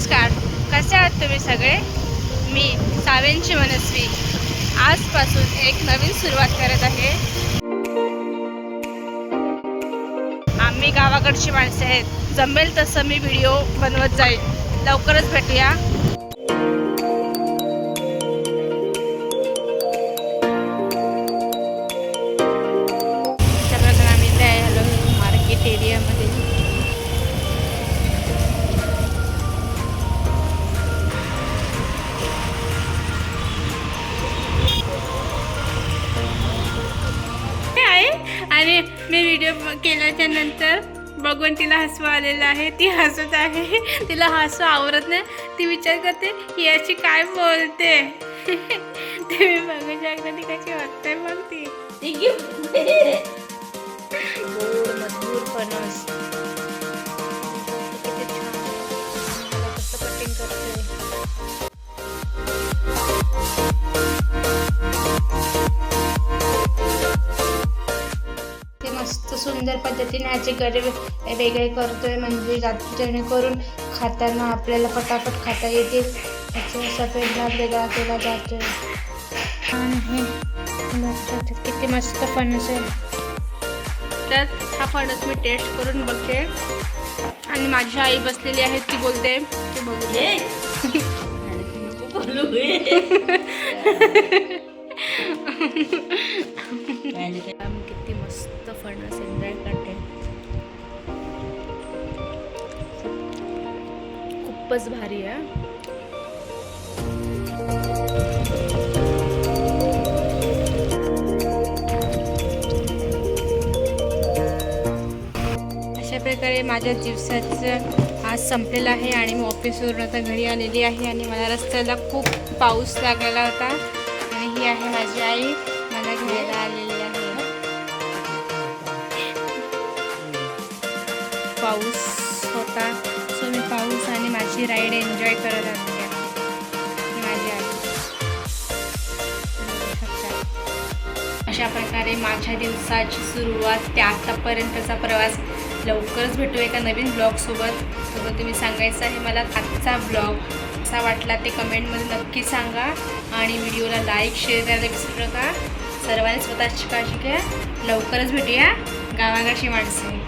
नमस्कार, कसे आहात तुम्ही सगळे? मी सावेंची मनस्वी आजपासून एक नवीन सुरुवात करत आहे. आम्ही गावाकडची माणसे आहेत. जमेल तसं मी व्हिडिओ बनवत जाईल. लवकरच भेटूया. आम्ही हॅलो मार्केट एरियामध्ये आणि मी व्हिडिओ केल्याच्या नंतर बघून तिला हसू आलेलं आहे. ती हसत आहे. तिला हसू आवरत नाही. ती विचार करते की याची काय बोलते. तुम्ही बघू शकता ती कशी वाटते. मग ती गोड मधुर फणस किती छान. मला कसं कटिंग करते. मस्त सुंदर पद्धतीने ह्याचे गरे वेगळे करतोय, म्हणजे जेणेकरून खाताना आपल्याला पटापट खाता येतील. त्याचा सफेद भाग वेगळा केला जातोय. आणि किती मस्त फणस आहे. तर हा फणस मी टेस्ट करून बघते. आणि माझी आई बसलेली आहे, ती बोलते ते बघू. किती मस्त फणस एन्जॉय करते. खूपच भारी आहे. अशा प्रकारे माझ्या दिवसाचं आज संपलेलं आहे आणि मी ऑफिसवरून आता घरी आलेली आहे. आणि मला रस्त्याला खूप पाऊस लागलेला होता. आणि ही आहे माझी आई मला घ्यायला आलेली आहे. पाऊस होता, सो मी पाऊस आणि माझी राईड एन्जॉय करत असते. माझी आई अशा प्रकारे माझ्या दिवसाची सुरुवात ते आतापर्यंतचा प्रवास. लवकरच भेटू एका नवीन ब्लॉगसोबत. तुम्ही सांगायचं आहे मला आजचा ब्लॉग कसा वाटला ते कमेंटमध्ये नक्की सांगा. आणि व्हिडिओला लाईक शेअर करायला विसरू नका. सर्वांनी स्वतःची काळजी घ्या. लवकरच भेटूया गावाकडची माणसं.